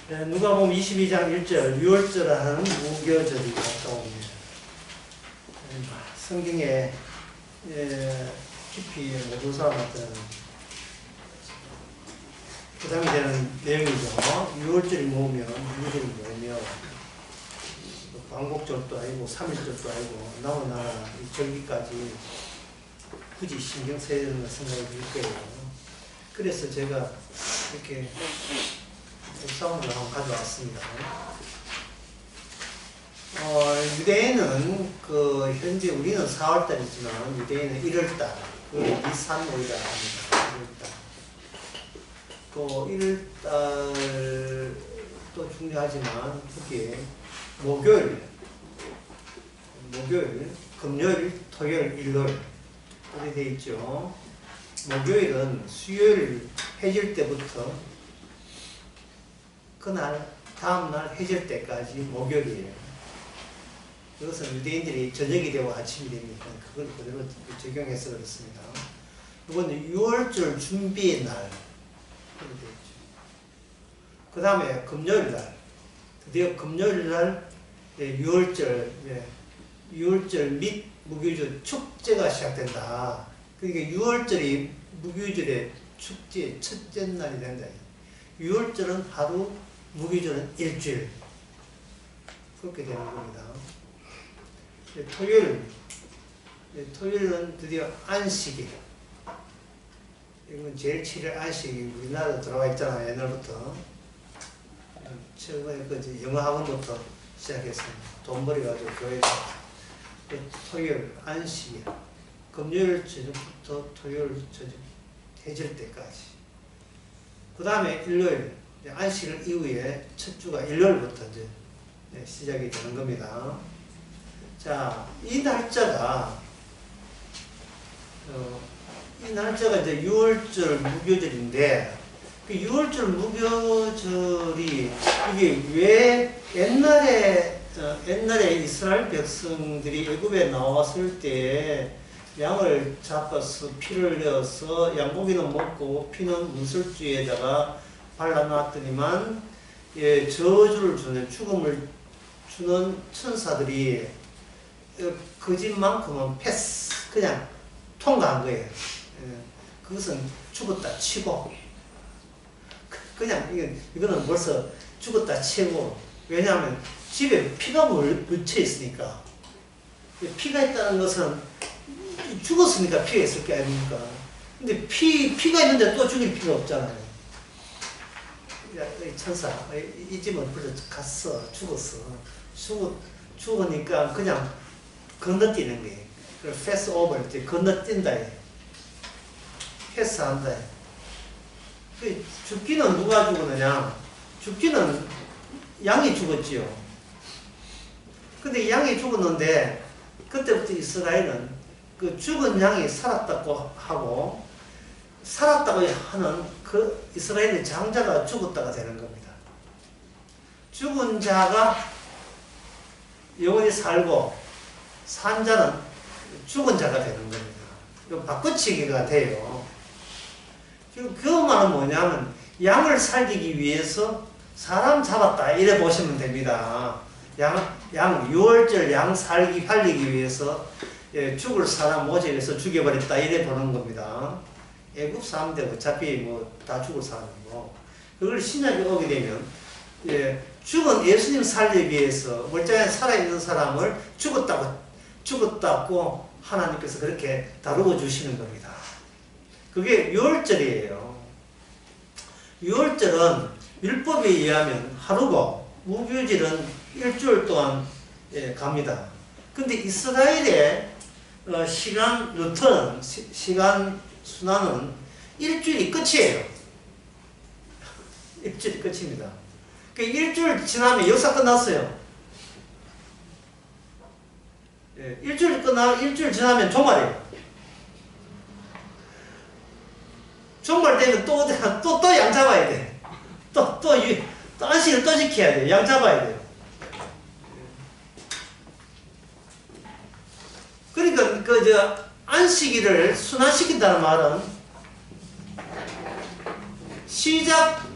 누가복음 22장 1절 유월절하는 무교절이 가까웁니다. 성경에 깊이 모두 사람한테는 부담이 되는 내용이죠. 유월절이 뭐면 유월절이 뭐며 광복절도 아니고 3일절도 아니고 나무나 이 절기까지 굳이 신경 써야 되는 생각이 들 거예요. 그래서 제가 이렇게 사운드를 한번 가져왔습니다. 유대인은 현재 우리는 4월달이지만 유대인은 1월달, 니산월이라 합니다. 1월달. 1월달도 중요하지만 특히 목요일, 금요일, 토요일, 일요일 이렇게 되어 있죠. 목요일은 수요일 해질 때부터 그날 다음날 해질 때까지 목요일이에요. 이것은 유대인들이 저녁이 되고 아침이 됩니까? 그걸 그대로 적용해서 그렇습니다. 이거는 유월절 준비의 날 그 다음에 금요일날, 드디어 금요일날 유월절 및 무교절 축제가 시작된다. 그러니까 유월절이 무교절의 축제 첫째 날이 된다. 유월절은 하루, 무교절은 일주일. 그렇게 되는 겁니다. 토요일은 드디어 안식일. 이건 제일 7일 안식이 우리나라에 들어와 있잖아요. 옛날부터. 처음에 영어 학원부터 시작했습니다. 돈벌이 가지고 교회에서. 토요일 안식일. 금요일 저녁부터 토요일 저녁 해질 때까지. 그 다음에 일요일. 안식일 이후에 첫 주가 일요일부터 이제 시작이 되는 겁니다. 자, 이 날짜가 이제 유월절 무교절인데, 그 유월절 무교절이 이게 왜 옛날에 이스라엘 백성들이 애굽에 나왔을 때 양을 잡아서 피를 내어서 양고기는 먹고 피는 문설주에다가 발라놨더니만 저주를 주는 죽음을 주는 천사들이 거짓만큼은 패스 그냥 통과한 거예요. 그것은 죽었다 치고 그냥 이거는 벌써 죽었다 치고, 왜냐하면 집에 피가 묻혀 있으니까. 피가 있다는 것은 죽었으니까 피가 있을 게 아닙니까? 근데 피가 있는데 또 죽일 필요 없잖아요. 천사, 이 집은 벌써 갔어, 죽었어. 죽으니까 그냥 건너뛰는 거예요. 그걸 패스 오버, 건너뛴다. 패스한다. 죽기는 누가 죽었느냐? 죽기는 양이 죽었지요. 근데 양이 죽었는데, 그때부터 이스라엘은 그 죽은 양이 살았다고 하고, 살았다고 하는 그 이스라엘의 장자가 죽었다가 되는 겁니다. 죽은 자가 영원히 살고, 산 자는 죽은 자가 되는 겁니다. 이거 바꿔치기가 돼요. 그 말은 뭐냐면, 양을 살리기 위해서 사람 잡았다. 이래 보시면 됩니다. 유월절 양 살리기 위해서 죽을 사람 모집해서 죽여버렸다. 이래 보는 겁니다. 애국 사람들 어차피 뭐 다 죽을 사람이고, 그걸 신약에 오게 되면 죽은 예수님 살리기 위해서 멀쩡하게 살아있는 사람을 죽었다고 하나님께서 그렇게 다루어 주시는 겁니다. 그게 유월절이에요. 유월절은 율법에 의하면 하루고, 무교절은 일주일 동안 갑니다. 근데 이스라엘의 시간 루트는, 시간 순환은 일주일이 끝이에요. 일주일이 끝입니다. 그러니까 일주일 지나면 역사 끝났어요. 일주일 지나면 종말이에요. 종말 되면 또 양 잡아야 돼. 또 안식을 또 지켜야 돼. 양 잡아야 돼요. 그러니까 안식일을 순환시킨다는 말은 시작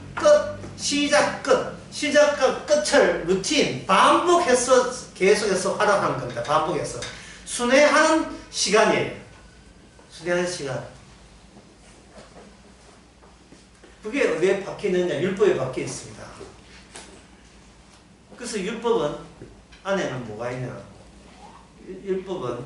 끝 시작과 끝을 루틴 반복해서 계속해서 활용하는 겁니다. 반복해서 순회하는 시간이에요. 순회하는 시간. 그게 왜 박혀 있느냐? 율법에 박혀 있습니다. 그래서 율법은 안에는 뭐가 있냐? 율법은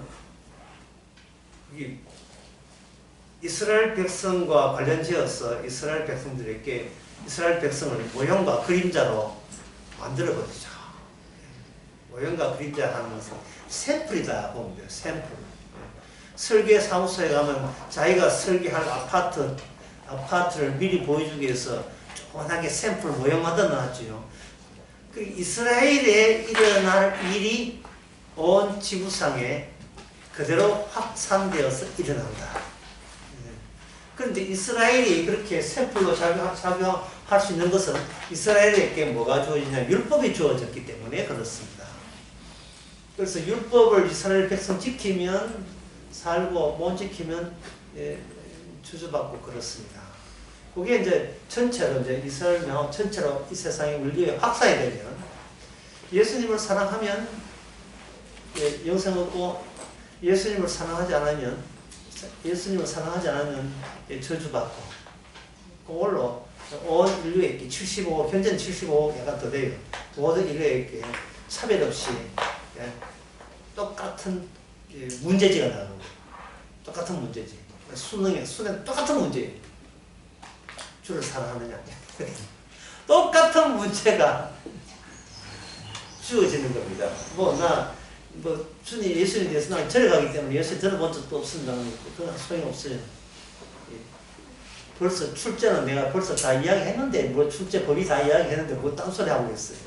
이스라엘 백성과 관련지어서 이스라엘 백성들에게 이스라엘 백성을 모형과 그림자로 만들어버리죠. 모형과 그림자 하는 것은 샘플이다 보면 돼요. 샘플. 설계 사무소에 가면 자기가 설계할 아파트를 미리 보여주기 위해서 조그맣게 샘플 모형마다 놨죠. 그 이스라엘에 일어날 일이 온 지구상에 그대로 확산되어서 일어난다. 그런데 이스라엘이 그렇게 샘플로 작용할 수 있는 것은 이스라엘에게 뭐가 주어지냐? 율법이 주어졌기 때문에 그렇습니다. 그래서 율법을 이스라엘 백성 지키면 살고 못 지키면 저주받고 그렇습니다. 그게 이제 전체로 이제 이스라엘 명함 전체로 이 세상의 물리에 확산이 되면 예수님을 사랑하면 영생 얻고 예수님을 사랑하지 않으면 저주받고 그걸로 온 인류에게 75억 현재는 75억 약간 더 돼요. 모든 인류에게 차별 없이 똑같은 문제지가 나오고 똑같은 문제지. 수능 똑같은 문제예요. 주를 사랑하느냐. 똑같은 문제가 주어지는 겁니다. 주님 예수님에 대해서 나 절에 가기 때문에 예수 들어본 적도 없습니다. 그건 소용없어요. 벌써 출제는 내가 벌써 다 이야기했는데 뭐 출제 법이 다 이야기했는데 뭐 딴소리 하고 있어요.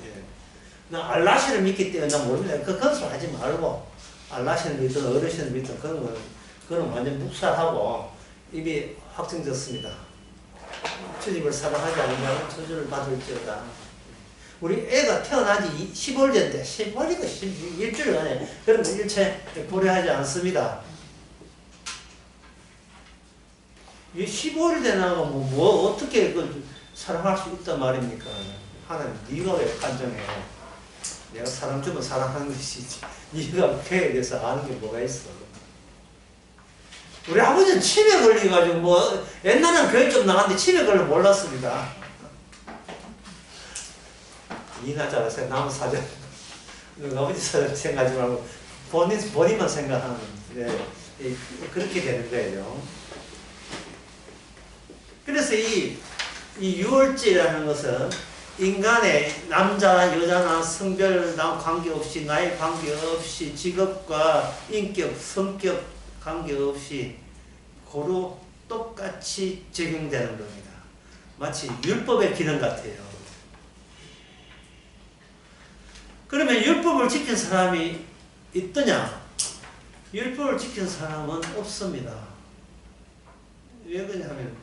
나 알라시를 믿기 때문에 나 모릅니다. 그건 소리 하지 말고 알라시를 믿든 어르신을 믿든 그건 완전 묵살하고 이미 확정됐습니다. 주님을 사랑하지 않으면 저주를 받을지어다. 우리 애가 태어나지 15일 됐는데 15일이고 일주일 안에 그런 거 일체 고려하지 않습니다. 이 15일 되나가 뭐 어떻게 사랑할 수 있단 말입니까? 하나님, 네가 왜 판정해? 내가 사람 주면 사랑하는 것이지. 네가 그에 대해서 아는 게 뭐가 있어? 우리 아버지는 치매 걸려가지고 옛날에는 교회 좀 나갔는데 치매 걸려 몰랐습니다. 이나 잘하세요. 남 사전. 아버지 사전 생각하지 말고 본인만 생각하는 그렇게 되는 거예요. 그래서 이 유월절이라는 것은 인간의 남자, 여자나 성별 관계없이 나이 관계없이 직업과 인격, 성격 관계없이 고루 똑같이 적용되는 겁니다. 마치 율법의 기능 같아요. 그러면 율법을 지킨 사람이 있더냐? 율법을 지킨 사람은 없습니다. 왜 그러냐면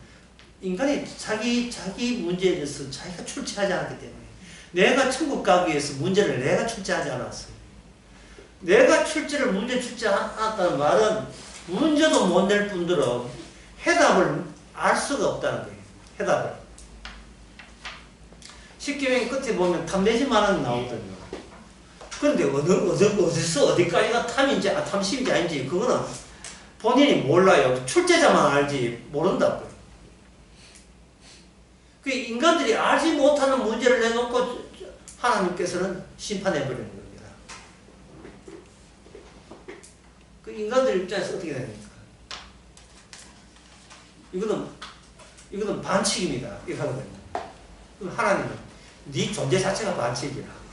인간이 자기 문제에 대해서 자기가 출제하지 않았기 때문에 내가 천국 가기 위해서 문제를 내가 출제하지 않았어요. 내가 문제 출제하지 말은 문제도 못 낼 뿐더러 해답을 알 수가 없다는 거예요. 해답을. 십계명 끝에 보면 탐내지마는 나오거든요. 그런데 어디서 어디까지가 탐심인지 아닌지 그거는 본인이 몰라요. 출제자만 알지 모른다고요. 그 인간들이 알지 못하는 문제를 내놓고 하나님께서는 심판해버리는 겁니다. 그 인간들 입장에서 어떻게 됩니까? 이거는 반칙입니다. 이렇게 하거든요. 그럼 하나님은 네 존재 자체가 반칙이야.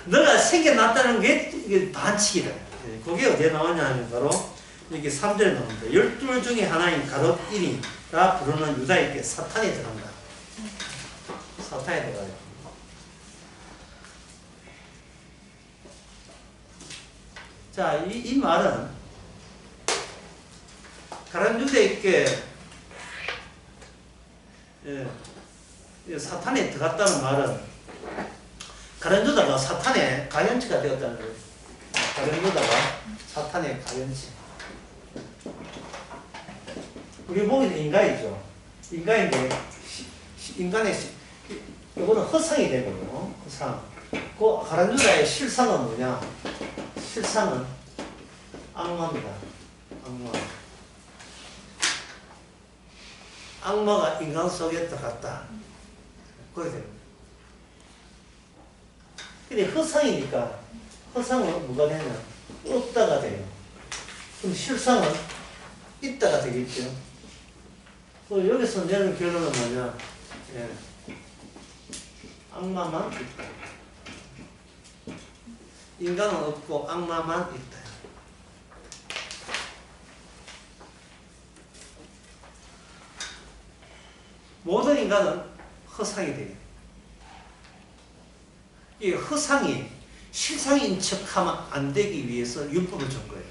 너가 생겨났다는 게 이게 반칙이다. 그게 어디에 나오냐 하면 바로 이게 3절에 나옵니다. 12 중에 하나인 가롯 1이라 부르는 유다에게 사탄이 들어간다. 사탄이 들어가요. 자, 이 말은 가롯 유다에게 사탄이 들어갔다는 말은 가룟 유다가 사탄의 가연치가 되었다는 거예요. 가룟 유다가 사탄의 가연치. 우리 보기에는 인간이죠. 인간인데 인간의 이거는 허상이 되고요. 허상. 그 가룟유다의 실상은 뭐냐? 실상은 악마입니다. 악마. 악마가 인간 속에 들어갔다. 그래 됩니다. 근데 허상이니까 허상은 뭐가 되냐? 없다가 돼요. 그럼 실상은 있다가 되겠죠. 여기서 내는 결론은 뭐냐? 예. 악마만 있다. 인간은 없고 악마만 있다. 모든 인간은 허상이 돼요. 이 허상이 실상인 척하면 안 되기 위해서 율법을 준 거예요.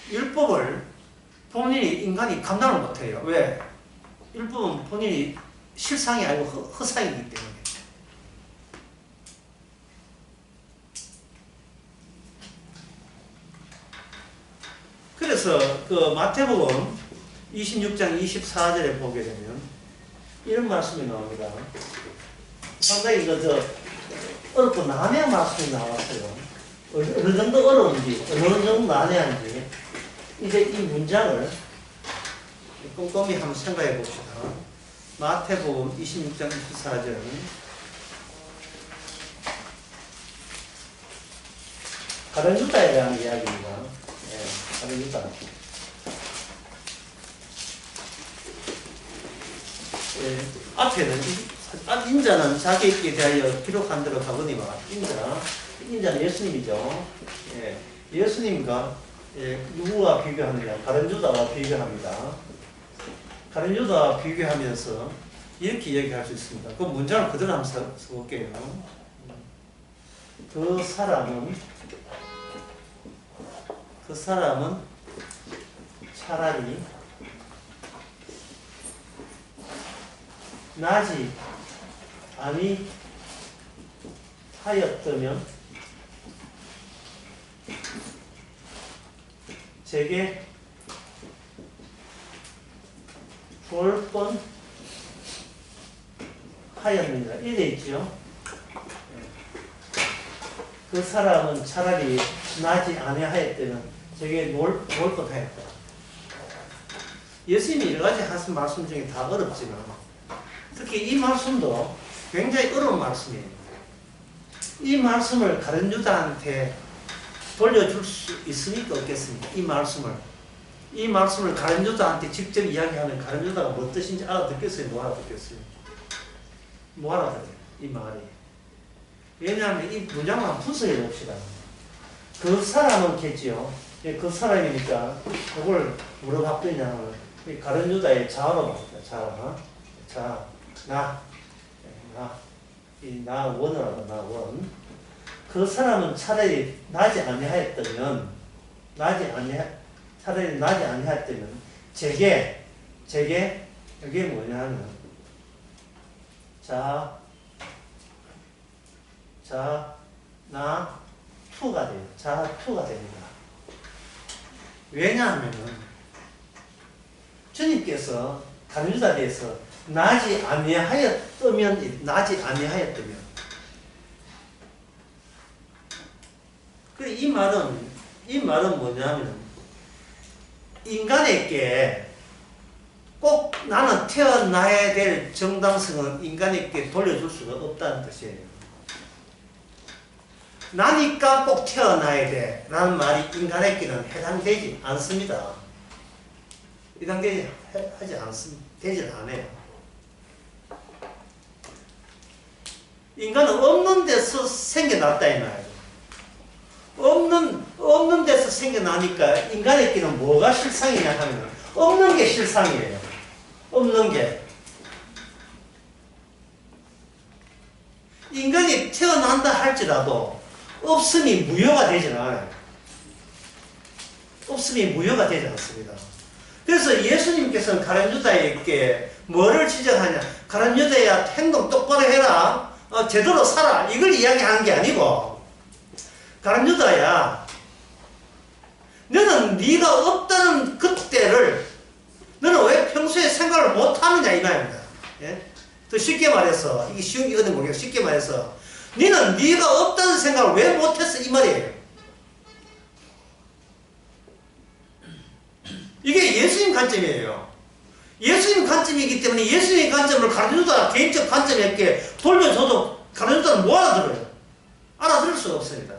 율법을 본인이 인간이 감당을 못해요. 왜? 율법은 본인이 실상이 아니고 허상이기 때문에. 그래서 그 마태복음 26장 24절에 보게 되면 이런 말씀이 나옵니다. 상당히 어렵고 난해한 말씀이 나왔어요. 어느 정도 어려운지, 어느 정도 난해한지 이제 이 문장을 꼼꼼히 한번 생각해 봅시다. 마태복음 26장 24절 가룟유다에 대한 이야기입니다. 네, 가룟유다. 앞에는 인자는 자기에게 대하여 기록한 대로 가거니와 인자는 예수님이죠. 예수님과 누구와 비교하느냐? 가룟유다와 비교합니다. 가룟유다와 비교하면서 이렇게 얘기할 수 있습니다. 그 문장을 그대로 한번 써볼게요. 그 사람은 차라리 나지 아니하였다면 제게 볼 뻔하였느니라. 이래 있죠. 그 사람은 차라리 나지 아니하였다면 제게 볼 뻔하였다. 예수님이 여러 가지 하신 말씀 중에 다 어렵지만 특히 이 말씀도 굉장히 어려운 말씀이에요. 이 말씀을 가룟유다한테 돌려줄 수 있습니까? 없겠습니까? 이 말씀을 가룟유다한테 직접 이야기하면 가룟유다가 뭐 뜻인지 알아듣겠어요? 뭐 알아듣겠어요? 뭐 알아들어요? 이 말이. 왜냐하면 이 문장을 한번 분석해 봅시다. 그 사람은 겠지요. 그 사람이니까 그걸 뭐로 바꾸냐면 가룟유다의 자아로 바꿉니다. 자, 나 원을 하다, 나 원. 그 사람은 차라리 차라리 나지 아니하였다면 제게 이게 뭐냐면 투가 돼요. 투가 됩니다. 왜냐하면은 주님께서 가룟유다에 대해서 나지 아니하였다면 그래 이 말은 뭐냐면 인간에게 꼭 나는 태어나야 될 정당성은 인간에게 돌려줄 수가 없다는 뜻이에요. 나니까 꼭 태어나야 돼 라는 말이 인간에게는 해당되지 않습니다. 되질 않아요. 인간은 없는 데서 생겨났다 이 말이에요. 없는 데서 생겨나니까 인간에게는 뭐가 실상이냐 하면 없는 게 실상이에요. 없는 게. 인간이 태어난다 할지라도 없음이 무효가 되지 않아요. 없음이 무효가 되지 않습니다. 그래서 예수님께서는 가룟유다에게 뭐를 지적하냐? 가룟유다야 행동 똑바로 해라. 제대로 살아. 이걸 이야기하는 게 아니고 가룟유다야 너는 네가 없다는 그때를 너는 왜 평소에 생각을 못하느냐 이 말입니다. 예? 더 쉽게 말해서 이게 쉬운 게 어딘지 모르겠어. 쉽게 말해서 너는 네가 없다는 생각을 왜 못했어 이 말이에요. 이게 예수님 관점이에요. 예수님 관점이기 때문에 예수님 관점을 가르쳐주다 개인적 관점에 돌려줘도 가르쳐주다는 못 알아들어요. 알아들을 수가 없습니다.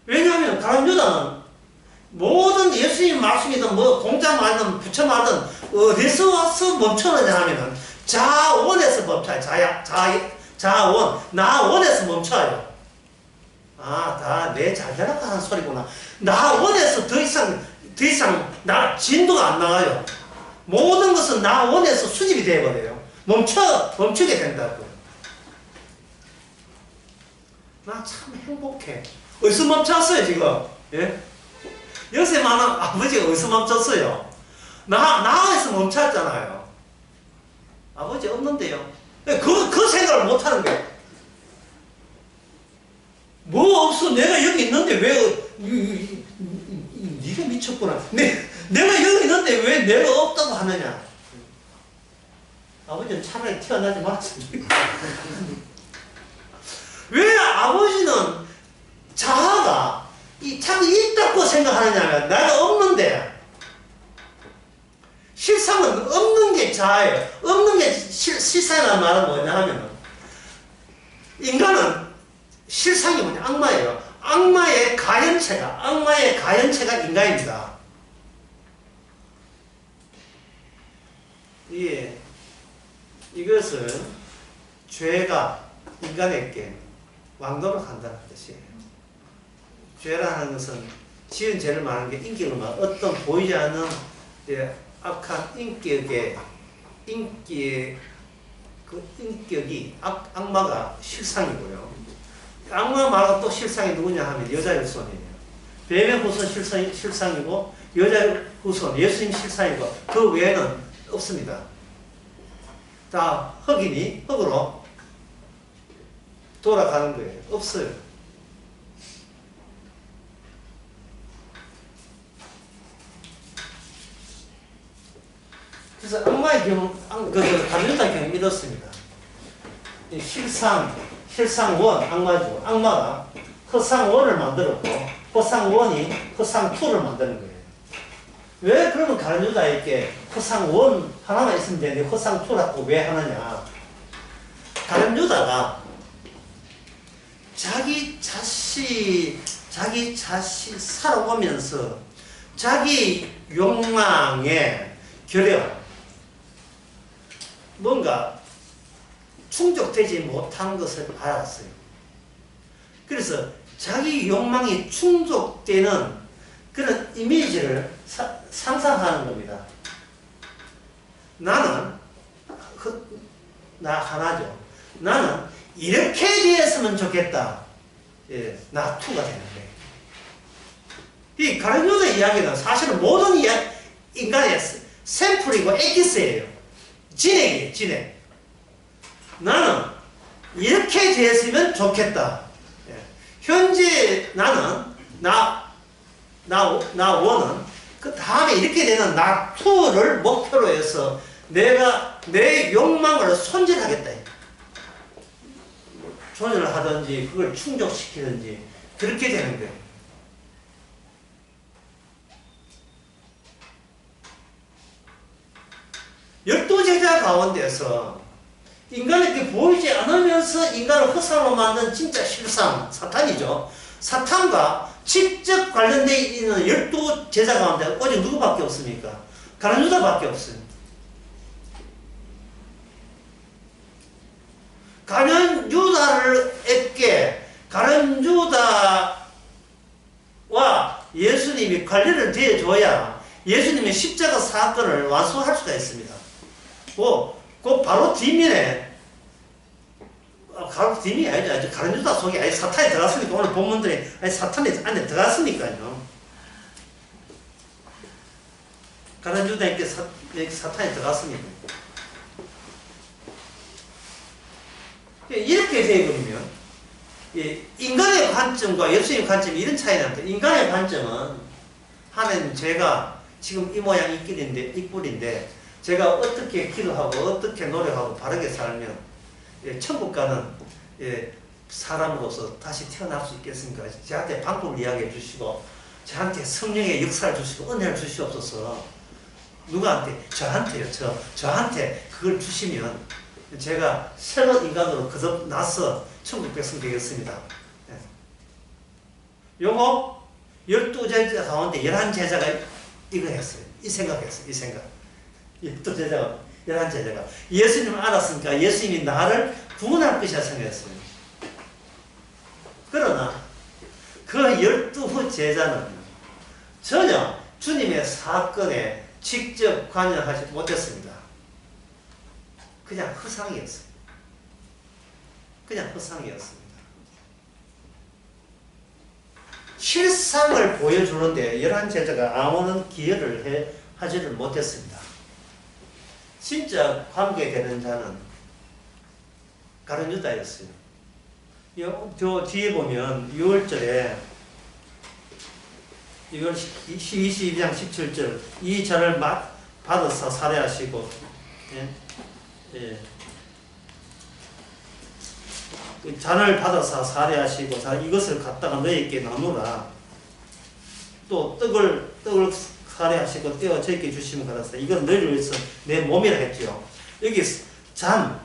왜냐하면 가르쳐주다는 모든 예수님 말씀이든 뭐 공자 말든 부처 말든 어디서 와서 멈춰느냐 하면은 자원에서 멈춰요. 자원, 나원에서 멈춰요. 아, 다 내 잘되라고 하는 소리구나. 나원에서 더 이상 진도가 안 나가요. 모든 것은 나원에서 수집이 되어버려요. 멈추게 된다고요. 나 참 행복해. 어디서 멈췄어요, 지금? 예? 요새 많은 아버지가 어디서 멈췄어요? 나에서 멈췄잖아요. 아버지 없는데요. 그 생각을 못 하는 거예요. 뭐 없어. 내가 여기 있는데 왜, 네가 미쳤구나. 내가 여기 있는데 왜 내가 없다고 하느냐. 아버지는 차라리 태어나지 말았습니다. 왜 아버지는 자아가 자기 있다고 생각하느냐면 내가 없는데 실상은 없는 게 자아예요. 없는 게 실상이라는 말은 뭐냐 하면 인간은 실상이 뭐냐 악마예요. 악마의 가연체가 인간입니다. 예, 이것은 죄가 인간에게 왕도를 한다는 뜻이에요. 죄라는 것은 지은 죄를 말하는 게 인격을 말하는 어떤 보이지 않는 악한 인격이 악마가 실상이고요. 악마 말고 또 실상이 누구냐 하면 여자의 후손이에요. 뱀의 후손 실상이고 여자의 후손 예수님 실상이고 그 외에는 없습니다. 다 흑이니 흑으로 돌아가는 거예요. 없어요. 그래서 악마의 경우, 가면자의 경우 이렇습니다. 실상원, 악마죠. 악마가 허상원을 만들었고, 허상원이 허상투를 만드는 거예요. 왜 그러면 가련유다에게 허상원 하나만 있으면 되는데 허상투라고 왜 하느냐. 가련유다가 자기 자신 살아오면서 자기 욕망에 결여, 뭔가 충족되지 못한 것을 알았어요. 그래서 자기 욕망이 충족되는 그런 이미지를 상상하는 겁니다. 나 하나죠. 나는 이렇게 되었으면 좋겠다. 예, 나 투가 되는 거예요. 이 가룟유다 이야기는 사실은 모든 인간의 샘플이고 엑기스예요. 진액이에요, 진액. 나는 이렇게 되었으면 좋겠다. 예. 현재 나는, 원은 그 다음에 이렇게 되는 나 투를 목표로 해서 내가 내 욕망을 손질하겠다. 조절을 하든지 그걸 충족시키든지 그렇게 되는 거예요. 열두 제자 가운데서 인간에게 보이지 않으면서 인간을 허상으로 만든 진짜 실상, 사탄이죠. 사탄과 직접 관련되어 있는 12제자 가운데 오직 누구밖에 없습니까? 가룟유다밖에 없습니다. 가룟유다와 예수님이 관련을 대줘야 예수님의 십자가 사건을 완수할 수가 있습니다. 그 바로 뒷면에 뒷면이 아니죠. 가룟유다 속에 아예 사탄이 들어갔으니까 오늘 본문들이 아예 사탄이 안에 들어갔으니까요. 가룟유다에게 사탄이 들어갔으니까. 이렇게 되어버리면 인간의 관점과 예수님의 관점이 이런 차이가 납니다. 인간의 관점은 하나님 제가 지금 이 모양 이 꼴인데 제가 어떻게 기도하고 어떻게 노력하고 바르게 살면 천국 가는 사람으로서 다시 태어날 수 있겠습니까? 저한테 방법을 이야기해 주시고 저한테 성령의 역사를 주시고 은혜를 주시옵소서. 누구한테? 저한테요. 저한테 그걸 주시면 제가 새로운 인간으로 거듭나서 천국 백성 되겠습니다. 요거 12제자 가운데 11제자가 이거 했어요. 이 생각했어요. 이 생각. 12제자가 11제자가 예수님을 알았으니까 예수님이 나를 구원할 것이라 생각했어요. 그러나 그 12제자는 전혀 주님의 사건에 직접 관여하지 못했습니다. 그냥 허상이었어요. 그냥 허상이었습니다. 실상을 보여주는데 11제자가 아무런 기여를 하지를 못했습니다. 진짜 관계되는 자는 가룟 유다였어요. 저 뒤에 보면 6월절에 22장 17절 이 잔을 받아서 살해하시고 잔을 받아서 살해하시고 이것을 갖다가 너희에게 나누라. 또 떡을 살해하시고 떼어 저에게 주시면 받았어요. 이건 너희를 위해서 내 몸이라 했죠. 여기 잔,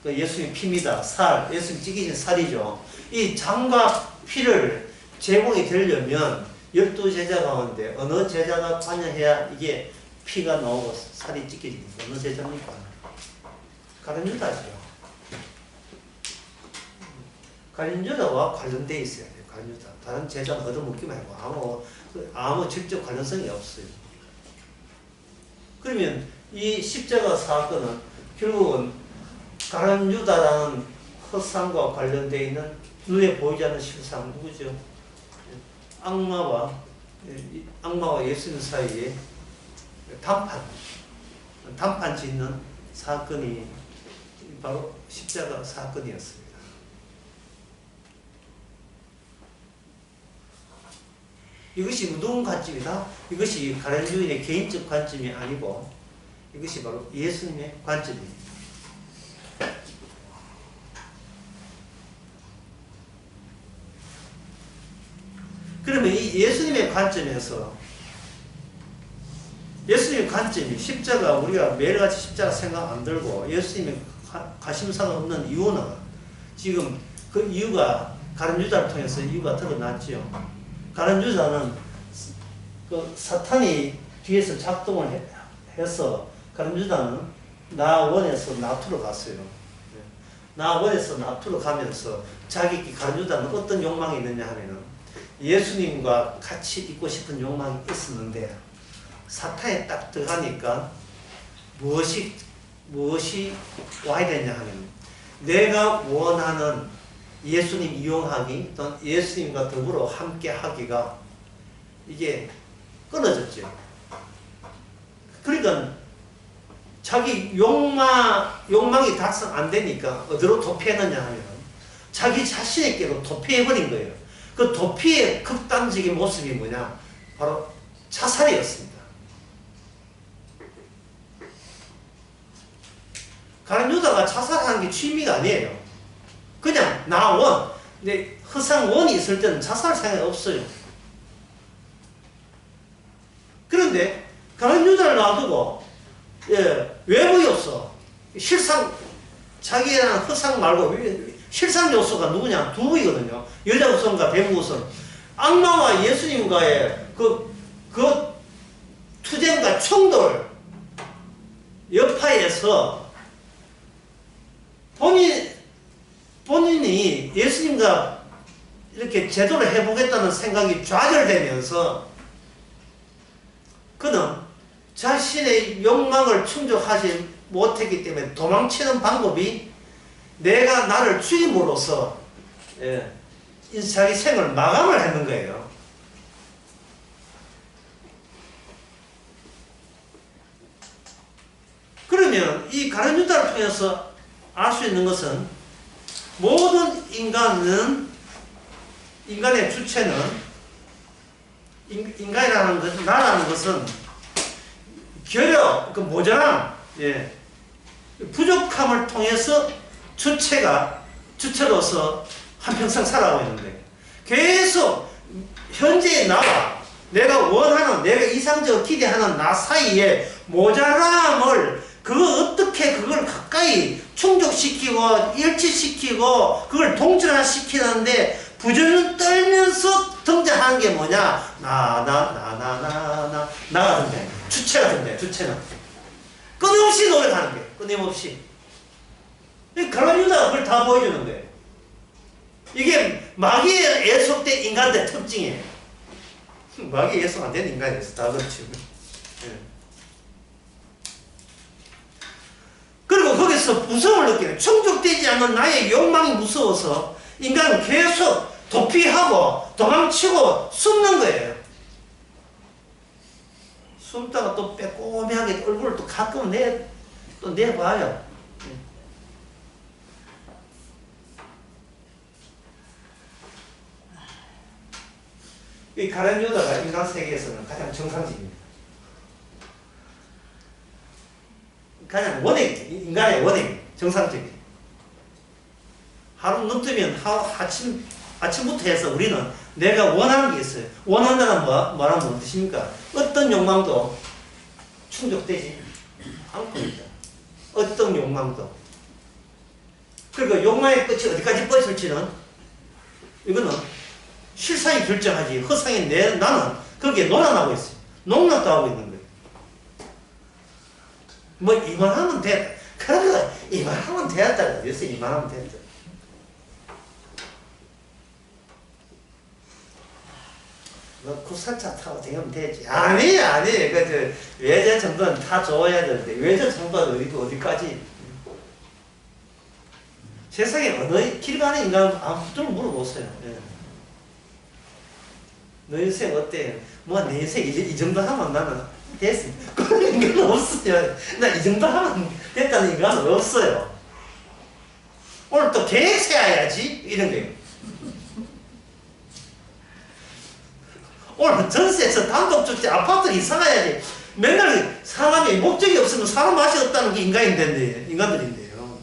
예수님 피입니다. 살, 예수님 찢기신 살이죠. 이 잔과 피를 제공이 되려면 12제자 가운데 어느 제자가 관여해야 이게 피가 나오고 살이 찢겨집니까? 어느 제자입니까? 가룟 유다죠. 가룟 유다와 관련되어 있어야 돼요. 가룟 유다. 다른 제자는 얻어먹기 말고 아무 직접 관련성이 없어요. 그러면 이 십자가 사건은 결국은 가룟 유다라는 허상과 관련되어 있는 눈에 보이지 않는 실상 누구죠? 악마와 예수님 사이에 단판 짓는 사건이 바로 십자가 사건이었습니다. 이것이 누군 관점이다? 이것이 가룟 유다의 개인적 관점이 아니고 이것이 바로 예수님의 관점입니다. 그러면 이 예수님의 관점에서 예수님의 관점이 십자가 우리가 매일같이 십자가 생각 안 들고 예수님의 관심사가 없는 이유는 지금 그 이유가 가룟 유다를 통해서 이유가 드러났지요. 가룟 유다는 그 사탄이 뒤에서 작동을 해서 가룟 유다는 나원에서 나투로 갔어요. 나원에서 나투로 가면서 가룟 유다는 어떤 욕망이 있느냐 하면은 예수님과 같이 있고 싶은 욕망이 있었는데 사탄에 딱 들어가니까 무엇이 와야 되냐 하면 내가 원하는 예수님 이용하기 또는 예수님과 더불어 함께 하기가 이게 끊어졌죠. 그러니까 자기 욕망이 달성 안 되니까 어디로 도피했느냐 하면 자기 자신에게로 도피해버린 거예요. 그 도피의 극단적인 모습이 뭐냐? 바로 자살이었습니다. 가룟 유다가 자살하는 게 취미가 아니에요. 그냥 나원, 근데 허상원이 있을 때는 자살 생각이 없어요. 그런데 가룟 유다를 놔두고 외부 요소, 실상 자기랑 허상 말고 실상 요소가 누구냐? 두 부이거든요. 여자 우선과 배우 우선. 악마와 예수님과의 그 투쟁과 충돌 여파에서 본인이 예수님과 이렇게 제도를 해보겠다는 생각이 좌절되면서 그는 자신의 욕망을 충족하지 못했기 때문에 도망치는 방법이 내가 나를 죽임으로써 자기 생을 마감을 하는 거예요. 그러면 이 가룟 유다를 통해서 알 수 있는 것은 모든 인간의 주체는 인간이라는 것, 나라는 것은 결여, 그 모자람, 예. 부족함을 통해서 주체로서 한평생 살아가고 있는데, 계속 현재의 나와 내가 원하는, 내가 이상적으로 기대하는 나 사이에 모자람을 어떻게 그걸 가까이 충족시키고 일치시키고 그걸 동질화시키는데 부전을 떨면서 등장하는 게 뭐냐? 나가 등장해. 주체가 등장해. 주체는 끊임없이 노력하는 게, 끊임없이. 갈라유다가 그걸 다 보여주는 거예요. 이게 마귀에 예속된 인간들의 특징이에요. 마귀에 예속 안 되는 인간이었어. 다 그렇지. 예. 그리고 거기서 무서움을 느끼는, 충족되지 않는 나의 욕망이 무서워서 인간은 계속 도피하고 도망치고 숨는 거예요. 숨다가 또 빼꼼하게 얼굴을 또 가끔 내봐요. 이 가룟 유다가 인간 세계에서는 가장 정상적입니다. 가장 인간의 원행, 정상적이에요. 하루 눈 뜨면 아침부터 해서 우리는 내가 원하는 게 있어요. 원한다는 뭐라는 뜻입니까? 어떤 욕망도 충족되지 않고 있다. 어떤 욕망도. 그리고 욕망의 끝이 어디까지 뻗을지는 이거는 실상이 결정하지. 허상인 나는 거기에 논란하고 있어요. 농락도 하고 있는 거예요. 뭐 이만하면 됐다. 그러니까 이만하면 되었다. 그래서 이만하면 됐다. 뭐 구살차 타고 다니면 되지. 아니. 외제 정도는 다 좋아야 되는데 외제 정도는 어디까지? 세상에 어느 길 가는 인간 아무도 물어보세요. 예. 너 인생 어때? 뭐 내 인생 이 정도 하면 나는 됐어. 그런 인간은 없어요. 나 이 정도 하면 됐다는 인간은 없어요. 오늘 또 계획 세워야지 이런 거예요. 오늘 전세에서 단독주택 아파트 이사 가야지. 맨날 사람이 목적이 없으면 사람 맛이 없다는 게 인간들인데요.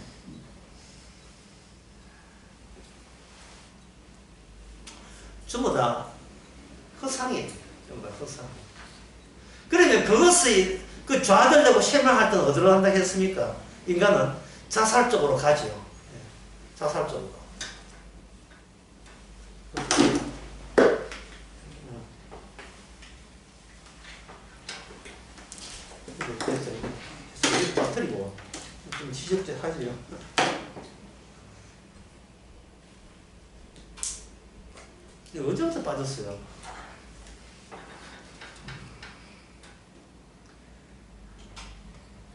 전부 다 허상이에요. 전부 다 허상. 그러면 그것이 좌절되고 실망할 때는 어디로 간다 했습니까? 인간은 자살 쪽으로 가죠. 자살 쪽으로. 빠뜨리고 좀 지적질하지요. 어제부터 빠졌어요.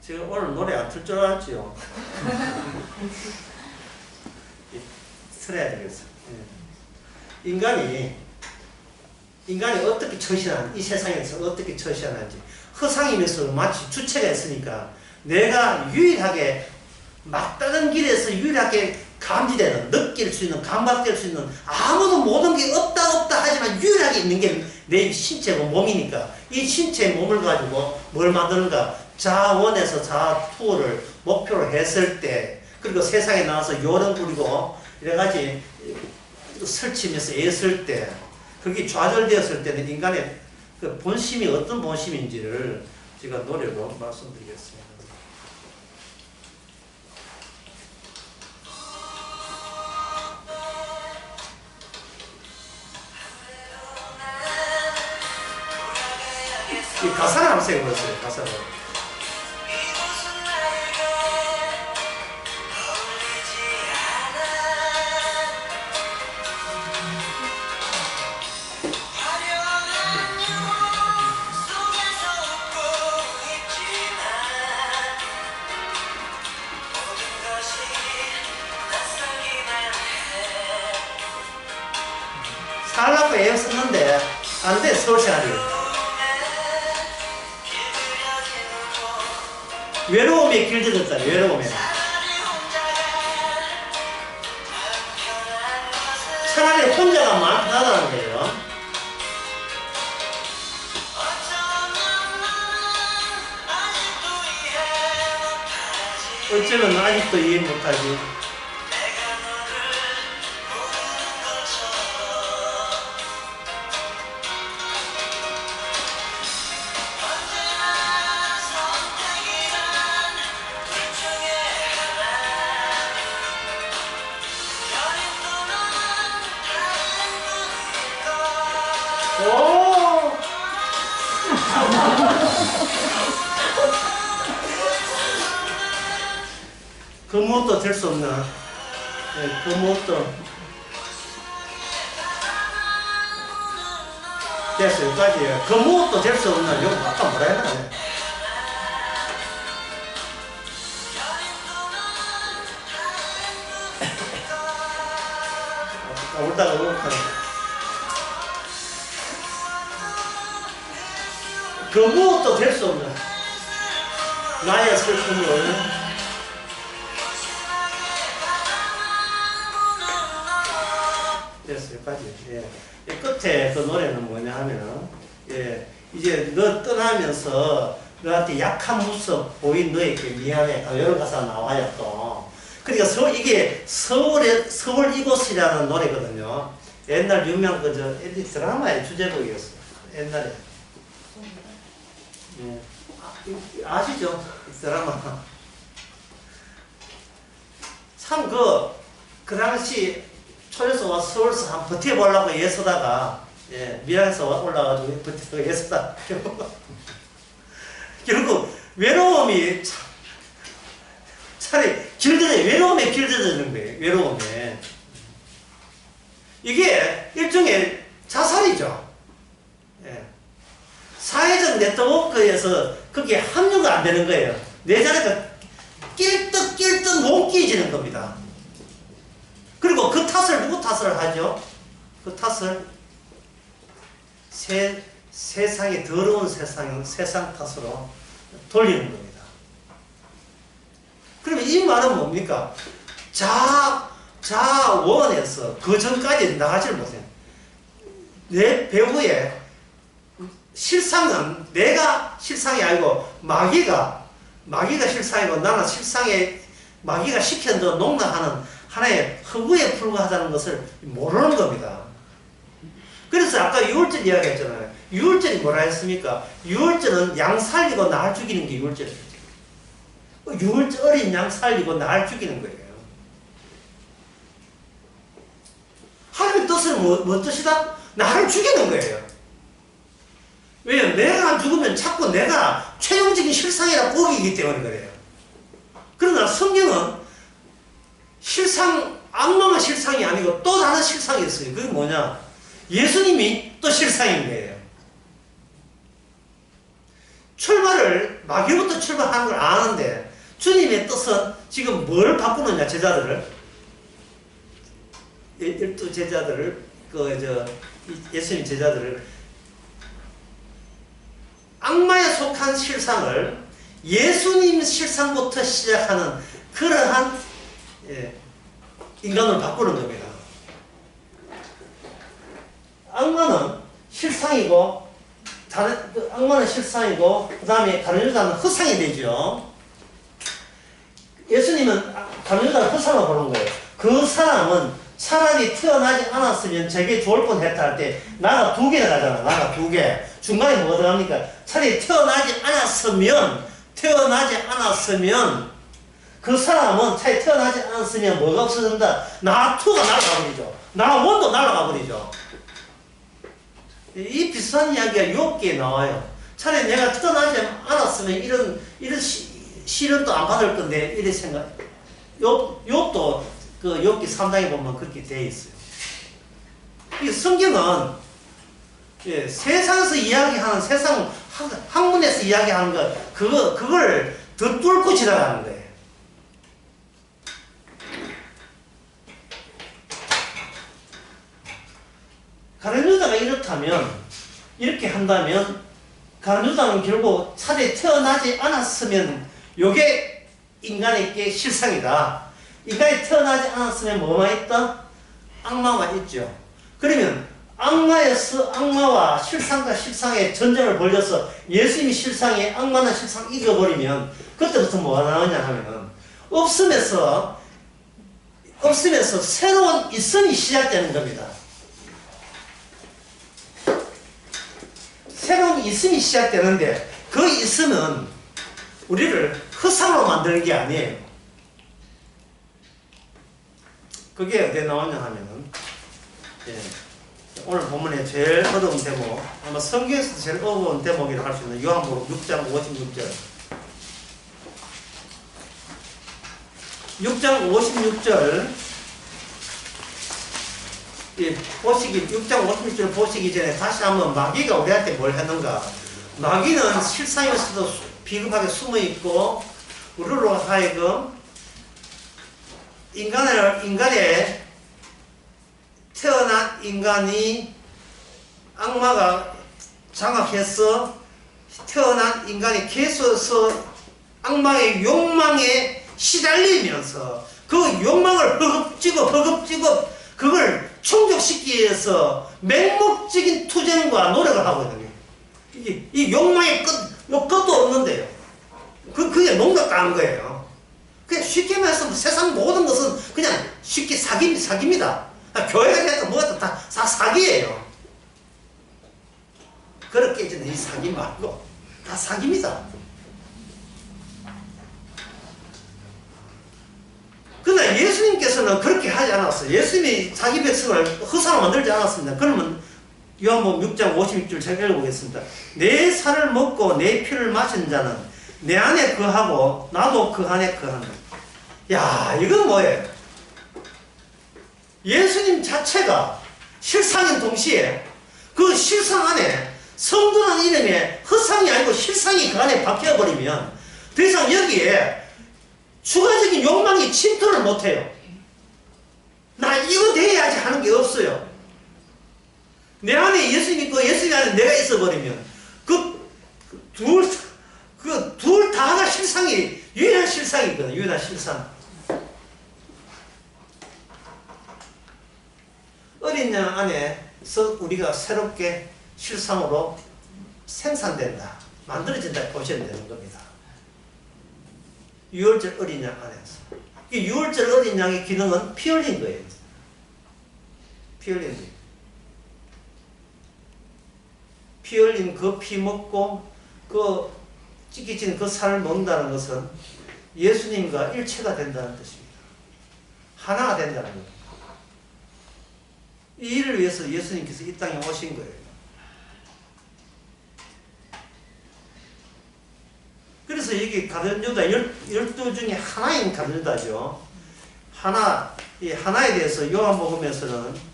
제가 오늘 노래 안 틀 줄 알았지요. 틀어야 되겠어. 인간이 어떻게 처신하는지, 이 세상에서 어떻게 처신하는지, 허상이면서 마치 주체가 있으니까 내가 유일하게 막다른 길에서 유일하게 감지되는, 느낄 수 있는, 감각될 수 있는 아무도 모든 게 없다 하지만 유일하게 있는 게 내 신체고 몸이니까 이 신체의 몸을 가지고 뭘 만드는가? 자원에서 자투를 목표로 했을 때, 그리고 세상에 나와서 요령 부리고 이래가지 설치면서 애쓸 때, 그게 좌절되었을 때는 인간의 그 본심이 어떤 본심인지를 제가 노래로 말씀드리겠습니다. 이 가사를 한번 생각해보세요. 가사를. 살라고 애썼는데 안 돼. 서울생활이. 외로움에 길들였잖아요. 외로움에. 차라리 혼자가 많다는 거예요. 어쩌면 아직도 이해 못하지. 오! 그 무엇도 될 수 없나? 네, 그 무엇도. 됐어, 여기까지예요. 그 무엇도 될 수 없나? 이거 아까 뭐라 했나? 울다가 울었다가. 그 무엇도 될 수 없는 나의 슬픔을 됐어요. 여기까지. 예. 이 끝에 그 노래는 뭐냐 하면은, 예. 이제 너 떠나면서 너한테 약한 모습 보인 너에게 미안해. 이런 가사 나와요, 또. 그러니까 이게 서울 이곳이라는 노래거든요. 옛날 유명 드라마의 주제곡이었어. 옛날에. 예. 아시죠? 이 드라마. 참 그 당시 초에서 와 서울서 한 버텨보려고 애쓰다가, 예, 밀양에서 올라가지고 버텨서 애쓰다. 결국 외로움이 차라리 외로움에 길들여지는 거예요. 외로움에. 이게 일종의 자살이죠. 예. 사회적 네트워크에서 그게 합류가 안 되는 거예요. 내 자리가 낄듯 못 끼지는 겁니다. 그리고 그 탓을 누구 탓을 하죠? 그 탓을 세상의 더러운 세상 탓으로 돌리는 겁니다. 그러면 이 말은 뭡니까? 자원에서 그 전까지 나가지를 못해요. 내 배후에 실상은 내가 실상이 아니고 마귀가 실상이고 나는 실상에 마귀가 시켜서 농락하는 하나의 허구에 불과하다는 것을 모르는 겁니다. 그래서 아까 유월절 이야기했잖아요. 유월절이 뭐라 했습니까? 유월절은 양 살리고 날 죽이는 게 유월절이에요. 유월절 어린 양 살리고 날 죽이는 거예요. 하나님의 뜻은 뭐 뜻이다? 나를 죽이는 거예요. 왜냐면 내가 안 죽으면 자꾸 내가 최종적인 실상이라 보기이기 때문에 그래요. 그러나 성경은 악마가 실상이 아니고 또 다른 실상이 있어요. 그게 뭐냐? 예수님이 또 실상인 거예요. 마귀부터 출발하는 걸 아는데, 주님의 뜻은 지금 뭘 바꾸느냐, 제자들을. 12제자들을, 예수님 제자들을. 악마에 속한 실상을 예수님 실상부터 시작하는 그러한 인간을 바꾸는 겁니다. 악마는 실상이고, 그 다음에 다른 여자는 허상이 되죠. 예수님은 다른 여자를 허상으로 보는 거예요. 그 사람은 차라리 태어나지 않았으면 저게 좋을 뻔했다 할 때, 나가 2개나 가잖아. 나가 2개. 중간에 뭐가 들어갑니까? 차라리 태어나지 않았으면, 그 사람은 차라리 태어나지 않았으면 뭐가 없어진다? 나 2가 날아가 버리죠. 나 1도 날아가 버리죠. 이 비슷한 이야기가 욥기에 나와요. 차라리 내가 태어나지 않았으면 이런 시련도 안 받을 건데, 이런 생각. 욥도 그 욥기 3장에 보면 그렇게 되어 있어요. 이 성경은 세상에서 이야기하는 세상 학문에서 이야기하는 것 그걸 더 뚫고 지나가는 거예요. 가룟유다가 이렇게 한다면 가룟유다는 결국 차라리 태어나지 않았으면 요게 인간에게 실상이다. 인간이 태어나지 않았으면 뭐만 있다? 악마만 있죠. 그러면 악마와 실상과 실상의 전쟁을 벌여서 예수님이 실상에 악마는 실상 이겨버리면 그때부터 뭐가 나오냐 하면은 없으면서 새로운 있음이 시작되는 겁니다. 새로운 있음이 시작되는데 그 있음은 우리를 허상으로 만드는 게 아니에요. 그게 어디에 나오냐 하면은 오늘 본문에 제일 어려운 대목, 아마 성경에서 제일 어려운 대목이라고 할 수 있는 요한복음 6장 56절. 6장 56절 보시기 6장 56절 보시기 전에 다시 한번 마귀가 우리한테 뭘 했는가? 마귀는 실상에서도 비겁하게 숨어 있고 우리로 하여금 인간의 태어난 인간이 악마가 장악해서 태어난 인간이 계속해서 악마의 욕망에 시달리면서 그 욕망을 허겁지겁 그걸 충족시키기 위해서 맹목적인 투쟁과 노력을 하거든요. 이 욕망의 끝도 없는데요. 그게 농락 당한 거예요. 그냥 쉽게 말해서 세상 모든 것은 그냥 쉽게 사기입니다. 교회가 됐든 뭐가 다 사기예요. 그렇게 이제 이 사기 말고 다 사기입니다. 그러나 예수님께서는 그렇게 하지 않았어요. 예수님이 자기 백성을 허상으로 만들지 않았습니다. 그러면 요한복음 6장 56절 제가 읽어보겠습니다. 내 살을 먹고 내 피를 마신 자는 내 안에 거하고 나도 그 안에 거한다. 야, 이건 뭐예요? 예수님 자체가 실상인 동시에 그 실상 안에 성도라는 이름에 허상이 아니고 실상이 그 안에 박혀버리면 더 이상 여기에 추가적인 욕망이 침투를 못해요. 나 이거 돼야지 하는 게 없어요. 내 안에 예수님 있고 예수님 안에 내가 있어버리면 그 둘 다가 실상이 유일한 실상이거든요. 유일한 실상. 어린 양 안에서 우리가 새롭게 실상으로 생산된다, 만들어진다 보시면 되는 겁니다. 6월절 어린 양 안에서. 이 6월절 어린 양의 기능은 피 흘린 거예요. 피 흘린 거예요. 피 흘린 그 피 먹고 그 찢겨진 그 살을 먹는다는 것은 예수님과 일체가 된다는 뜻입니다. 하나가 된다는 겁니다. 이 일을 위해서 예수님께서 이 땅에 오신 거예요. 그래서 여기 가룟 유다 12 중에 하나인 가룟 유다죠. 이 하나에 대해서 요한복음에서는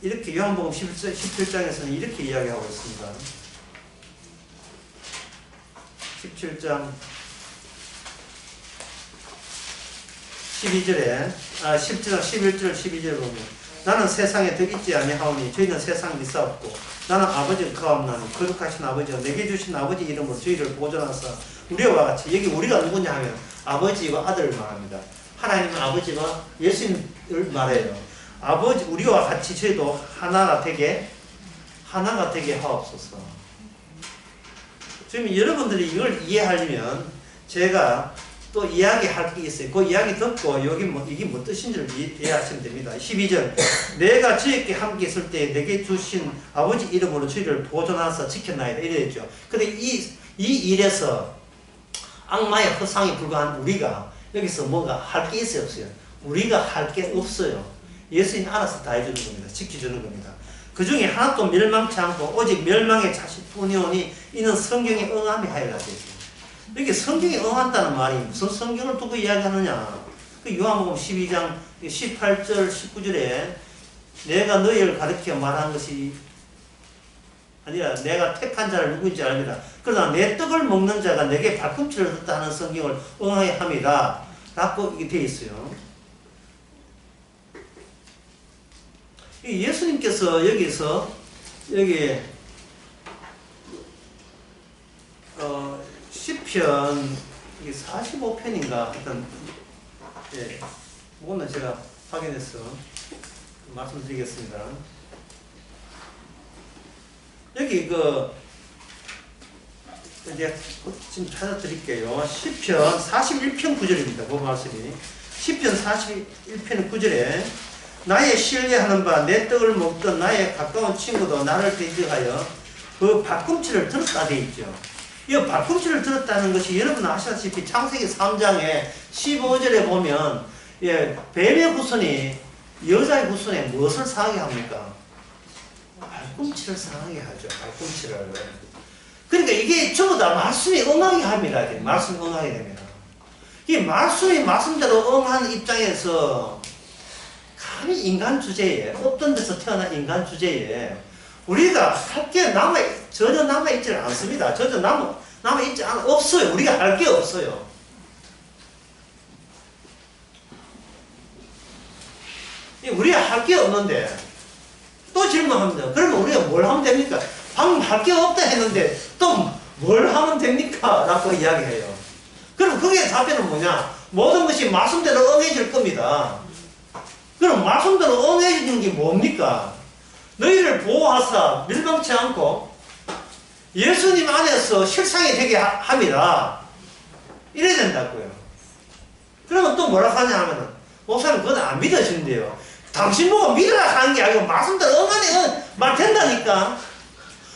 이렇게 요한복음 17장에서는 이렇게 이야기하고 있습니다. 17장 12절에 17장 11절 12절을 보면 나는 세상에 덕있지 아니하오니 저희는 세상에 있사옵고 나는 아버지를 거하옵나니 거룩하신 아버지와 내게 주신 아버지 이름으로 저희를 보존하사 우리와 같이, 여기 우리가 누구냐 하면 아버지와 아들을 말합니다. 하나님은 아버지와 예수님을 말해요. 아버지 우리와 같이 저희도 하나가 되게 하옵소서. 지금 여러분들이 이걸 이해하려면 제가 또 이야기할 게 있어요. 그 이야기 듣고 이게 뭐 뜻인지를 이해하시면 됩니다. 12절 내가 저희께 함께 있을 때 내게 주신 아버지 이름으로 저희를 보존하사 지켰나이다 이랬죠. 근데 이 일에서 악마의 허상에 불과한 우리가 여기서 뭔가 할 게 있어요, 없어요? 우리가 할 게 없어요. 예수님이 알아서 다 해주는 겁니다. 지켜주는 겁니다. 그 중에 하나도 멸망치 않고 오직 멸망의 자식뿐이오니 이는 성경에 응함이 하여라 되어 있습니다. 이렇게 성경에 응한다는 말이 무슨 성경을 두고 이야기하느냐. 그 요한복음 12장 18절 19절에 내가 너희를 가르쳐 말한 것이 아니라 내가 택한 자를 누구인지 알미라. 그러나 내 떡을 먹는 자가 내게 발꿈치를 듣다 하는 성경을 응하여 함이라 라고 이게 되어 있어요. 예수님께서 여기서 여기 시편 45편인가 하여튼 그거는 제가 확인해서 말씀드리겠습니다. 여기 이제 지금 찾아드릴게요. 시편 41편 9절입니다. 그 말씀이. 시편 41편 9절에 나의 신뢰하는 바 내 떡을 먹던 나의 가까운 친구도 나를 대적하여 그 발꿈치를 들었다 돼 있죠. 이 발꿈치를 들었다는 것이 여러분 아시다시피 창세기 3장에 15절에 보면 뱀의 후손이 여자의 후손에 무엇을 상하게 합니까? 발꿈치를 상하게 하죠. 발꿈치를. 그러니까 이게 전부 다 말씀이 응하게 합니다. 말씀이 응하게 됩니다. 이 말씀이 말씀대로 응하는 입장에서 감히 인간 주제에, 없던 데서 태어난 인간 주제에 우리가 할 게 전혀 남아있지 않습니다. 전혀 남아있지 없어요. 우리가 할 게 없어요. 우리가 할 게 없는데 또 질문합니다. 그러면 우리가 뭘 하면 됩니까? 방금 할 게 없다 했는데 또 뭘 하면 됩니까? 라고 이야기해요. 그럼 그게 답변은 뭐냐? 모든 것이 말씀대로 응해질 겁니다. 그럼 말씀대로 응해지는 게 뭡니까? 너희를 보호하사 멸망치 않고 예수님 안에서 실상이 되게 합니다. 이래야 된다고요. 그러면 또 뭐라 하냐 하면은 목사님 그건 안 믿어진대요. 당신 보고 믿으라 하는 게 아니고 말씀대로 응하네 말 된다니까.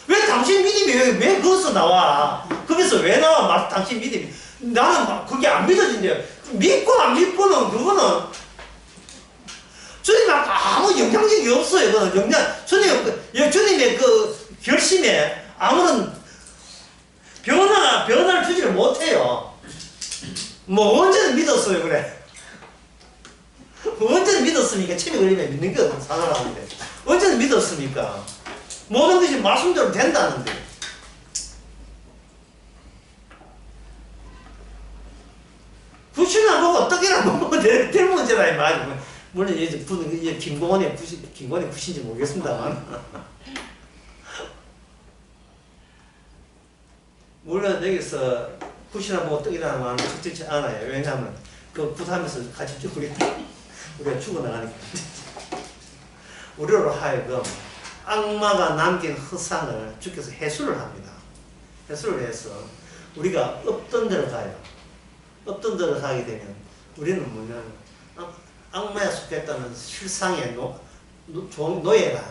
왜 당신 믿음이 왜 거기서 나와? 거기서 왜 나와? 당신 믿음이. 나는 그게 안 믿어진대요. 믿고 안 믿고는 그거는 주님 앞에 아무 영향력이 없어요. 그거는 주님의 그 결심에 아무런 변화를 주지를 못해요. 뭐 언제는 믿었어요, 그래. 언제는 믿었습니까? 침이 걸리면 믿는 게 상관없는데. 언제는 믿었습니까? 모든 것이 말씀대로 된다는데. 구신을 보고 떡이나 먹으면 될 문제다, 이 말이야. 물론 이제 김공원의 구신인지 모르겠습니다만. 물론 여기서 구신을 보고 떡이라는 말은 적절치 않아요. 왜냐하면 그 굿하면서 같이 쭉 우리가 죽어나가니까. 우리로 하여금 악마가 남긴 허상을 주께서 해수를 합니다. 해수를 해서 우리가 없던 데로 가요. 없던 데로 가게 되면 우리는 뭐냐면 악마에 속했다는 실상의 노예가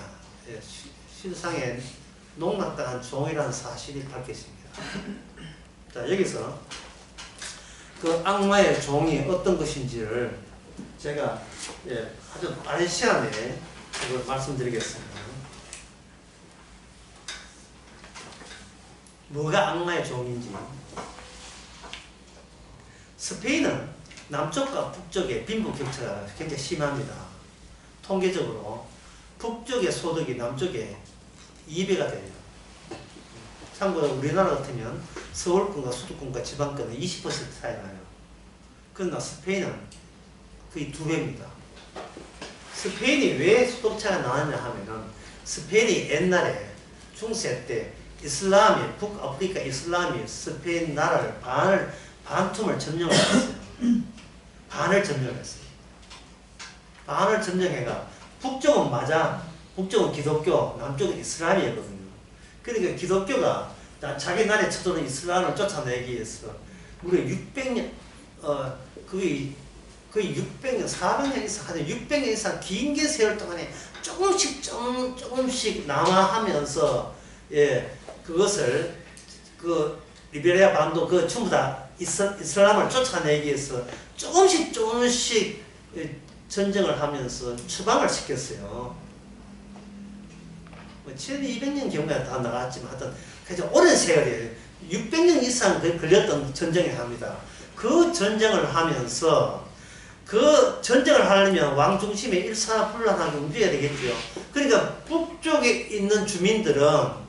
실상의 농락당한 종이라는 사실이 밝혀집니다. 자, 여기서 그 악마의 종이 어떤 것인지를 제가 아주 빠른 시간에 그걸 말씀드리겠습니다. 뭐가 악마의 종인지. 스페인은 남쪽과 북쪽의 빈부 격차가 굉장히 심합니다. 통계적으로 북쪽의 소득이 남쪽에 2배가 돼요. 참고로 우리나라 같으면 서울권과 수도권과 지방권은 20% 차이 나요. 그러나 스페인은 거의 2배입니다. 스페인이 왜 소득차가 나왔냐 하면은 스페인이 옛날에 중세 때 이슬람이 북아프리카 이슬람이 스페인 나라를 반틈을 점령을 했어요. 반을 점령했어요. 반을 점령해가 북쪽은 기독교, 남쪽은 이슬람이었거든요. 그러니까 기독교가 자기 나라에 쳐들어온 이슬람을 쫓아내기 위해서 무려 600년, 거의 600년, 400년 이상, 하여튼 600년 이상 긴 세월 동안에 조금씩 남아하면서, 그것을, 리베리아 반도, 전부 다 이슬람을 쫓아내기 위해서 조금씩 전쟁을 하면서 추방을 시켰어요. 1200년 경우에 다 나갔지만 하여튼 가장 오랜 세월이에요. 600년 이상 걸렸던 전쟁을 합니다. 그 전쟁을 하면서 그 전쟁을 하려면 왕 중심에 일사불란하게 움직여야 되겠죠. 그러니까 북쪽에 있는 주민들은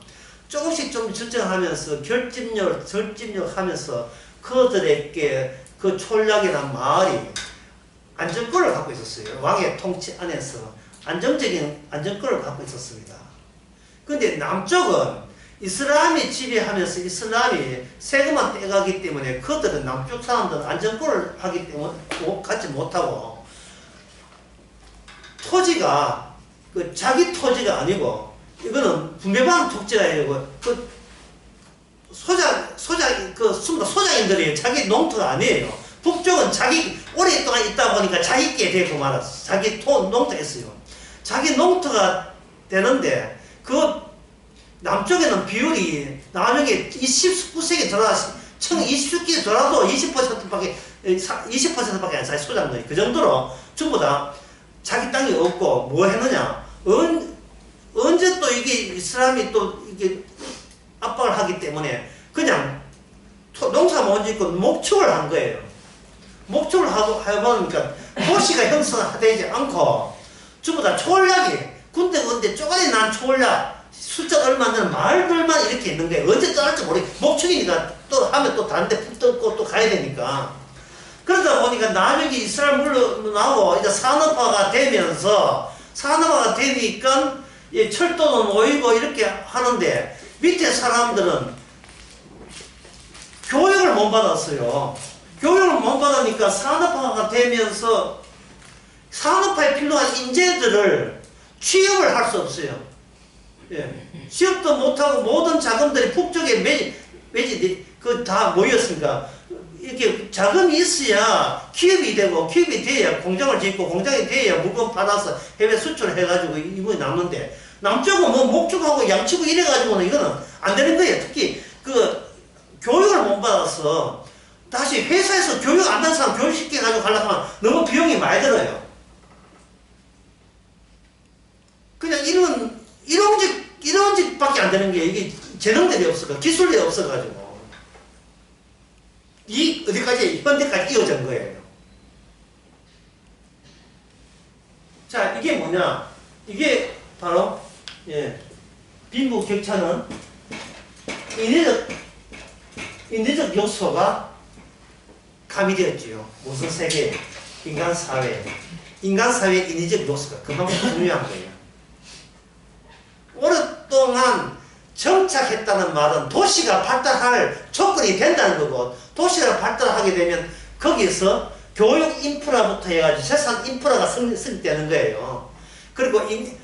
조금씩 좀 전쟁하면서 결집력 하면서 그들에게 그 촌락이나 마을이 안정권을 갖고 있었어요. 왕의 통치 안에서 안정적인 안정권을 갖고 있었습니다. 근데 남쪽은 이슬람이 지배하면서 이슬람이 세금만 떼가기 때문에 그들은 남쪽 사람들은 안정권을 갖지 못하고 토지가 자기 토지가 아니고 이거는 분배받은 토지가 아니고 소장인들이 자기 농토가 아니에요. 북쪽은 자기 오랫동안 있다 보니까 자기께 되고 말았어. 자기 농토가 있어요. 자기 농토가 되는데 그 남쪽에는 비율이 나중에 19세기 들어와서 20세기 들어와도 20%밖에 안 사요. 소장들이. 그 정도로 전부 다 자기 땅이 없고 뭐 했느냐. 언제 또 이게 이슬람이 또 이게 압박을 하기 때문에 그냥 농사 못 짓고 목축을 한 거예요. 목축을 해보니까 도시가 형성되지 않고 전부 다 초월락이 군데 쪼가리 난 초월락 숫자 얼마 안 되는 마을들만 이렇게 있는 거예요. 언제 떠날지 모르겠어요. 목축이니까 또 하면 또 다른 데 붙고 또 가야 되니까. 그러다 보니까 나중에 이스라엘 물러나고 이제 산업화가 되니까 철도는 모이고 이렇게 하는데 밑에 사람들은 교육을 못 받았어요. 교육을 못 받으니까 산업화가 되면서 산업화에 필요한 인재들을 취업을 할 수 없어요. 예. 취업도 못하고 모든 자금들이 북쪽에 다 모였으니까 이렇게 자금이 있어야 기업이 되고 기업이 돼야 공장을 짓고 공장이 돼야 물건 팔아서 해외 수출을 해가지고 이분이 남는데 남쪽은 뭐 목축하고 양치고 이래가지고는 이거는 안 되는 거예요. 특히 그 교육을 못 받아서 다시 회사에서 교육 안 받은 사람 교육시켜가지고 가려고 하면 너무 비용이 많이 들어요. 그냥 이런 직밖에 안 되는 게 이게 재능들이 없어가지고 기술이 없어가지고 현대까지 이어진 거예요. 자, 이게 뭐냐? 이게 바로 빈부격차는 인내적 요소가 가미되었지요. 무슨 세계? 인간 사회의 인내적 요소가 그만큼 중요한 거예요. 오랫동안 정착했다는 말은 도시가 발달할 조건이 된다는 거고, 도시가 발달하게 되면 거기서 교육 인프라부터 해가지고 세상 인프라가 성립되는 거예요. 그리고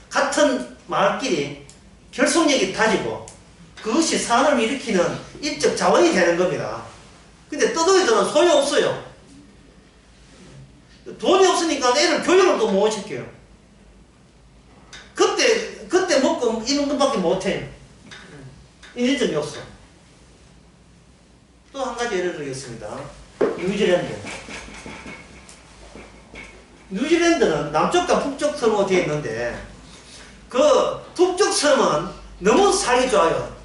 같은 마을끼리 결속력이 다지고 그것이 산업을 일으키는 인적 자원이 되는 겁니다. 근데 떠도이들은 소용없어요. 돈이 없으니까 애를 교육을 또 못 시켜요. 그때 먹고 이런 것밖에 못해요. 인내적 요소. 또 한 가지 예를 들겠습니다. 뉴질랜드는 남쪽과 북쪽 섬으로 되어 있는데 그 북쪽 섬은 너무 살기 좋아요.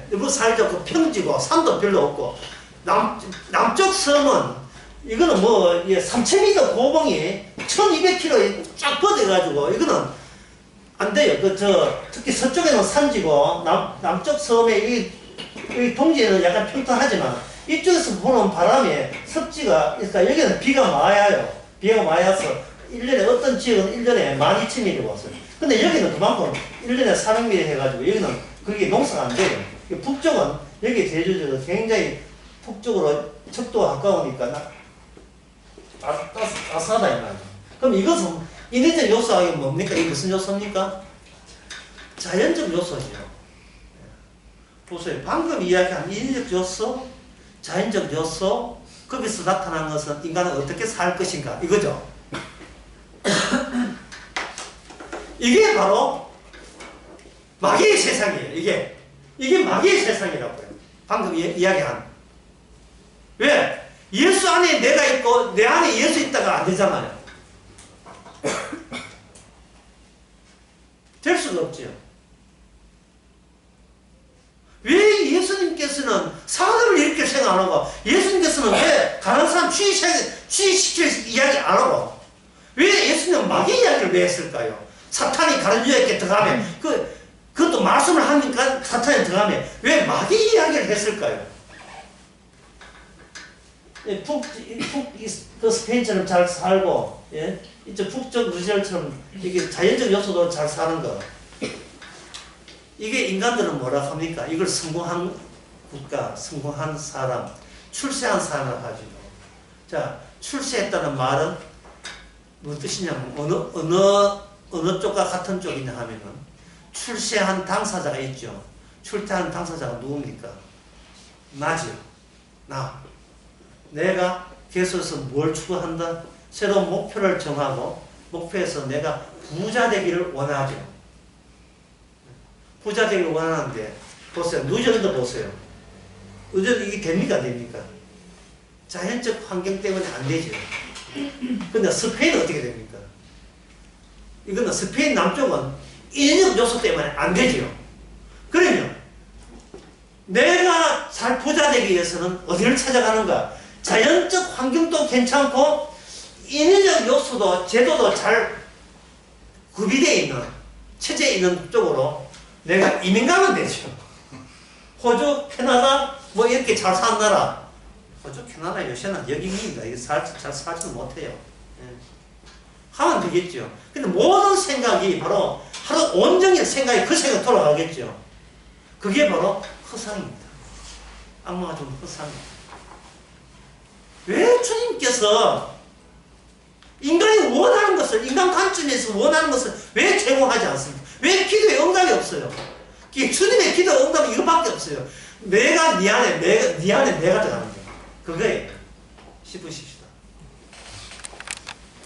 너무 살기 좋고 평지고 산도 별로 없고 남쪽 섬은 이거는 뭐 3,000m 고봉이 1,200km 쫙 뻗어가지고 이거는 안 돼요. 특히 서쪽에는 산지고 남쪽 섬의 이 동지에는 약간 평탄하지만 이쪽에서 보는 바람에 습지가 있으니까 여기는 비가 많이 와요. 비가 많이 와서 1년에 어떤 지역은 1년에 12,000mm 왔어요. 근데 여기는 그만큼 1년에 400mm 해가지고 여기는 그게 농사가 안 돼요. 북쪽은 여기 제주도가 굉장히 북쪽으로 척도가 가까우니까 따스하다 이 말이죠. 그럼 이것은 인내적 요소가 뭡니까? 이게 무슨 요소입니까? 자연적 요소죠. 보세요. 방금 이야기한 인내적 요소, 자연적 요소, 거기서 나타난 것은 인간은 어떻게 살 것인가 이거죠. 이게 바로 마귀의 세상이에요. 이게 마귀의 세상이라고요. 방금 이야기한. 왜? 예수 안에 내가 있고 내 안에 예수 있다가 안 되잖아요. 될 수가 없죠. 왜 예수님께서는 사람을 이렇게 생각 안 하고 예수님께서는 왜 가난한 사람 취직시킬 이야기 안 하고 왜 예수님은 마귀 이야기를 왜 했을까요? 사탄이 다른 여에게 들어가면 그것도 말씀을 하니까 사탄이 들어가면 왜 마귀 이야기를 했을까요? 스페인처럼 잘 살고 이쪽 북쪽 뉴질랜드처럼 이게 자연적 요소도 잘 사는 거. 이게 인간들은 뭐라 합니까? 이걸 성공한 국가, 성공한 사람, 출세한 사람을 가지고. 자, 출세했다는 말은 무슨 뜻이냐면 어느 쪽과 같은 쪽이냐 하면은 출세한 당사자가 있죠. 출세한 당사자가 누굽니까? 나지요. 내가 계속해서 뭘 추구한다? 새로운 목표를 정하고 목표에서 내가 부자 되기를 원하죠. 부자 되기를 원하는데 보세요. 누전도 보세요. 누전 이게 됩니까? 안 됩니까? 자연적 환경 때문에 안 되죠. 근데 스페인은 어떻게 됩니까? 이거는 스페인 남쪽은 인적 요소 때문에 안 되죠. 그러면 내가 잘 부자 되기 위해서는 어디를 찾아가는가? 자연적 환경도 괜찮고 인위적 요소도 제도도 잘 구비되어 있는 체제에 있는 쪽으로 내가 이민 가면 되죠. 호주, 캐나다 뭐 이렇게 잘 사는 나라. 호주, 캐나다 요새는 여기입니다. 이게 잘 살지는 못해요. 예. 하면 되겠죠. 근데 모든 생각이 바로 하루 온전히 생각이 그 생각 돌아가겠죠. 그게 바로 허상입니다. 악마가 좀 허상입니다. 왜 주님께서 인간이 원하는 것을, 인간 관점에서 원하는 것을 왜 제공하지 않습니까? 왜 기도에 응답이 없어요? 주님의 기도 응답이 이거밖에 없어요. 내가 네 안에 내가 들어가는 거예요. 그거에 싶으십시오.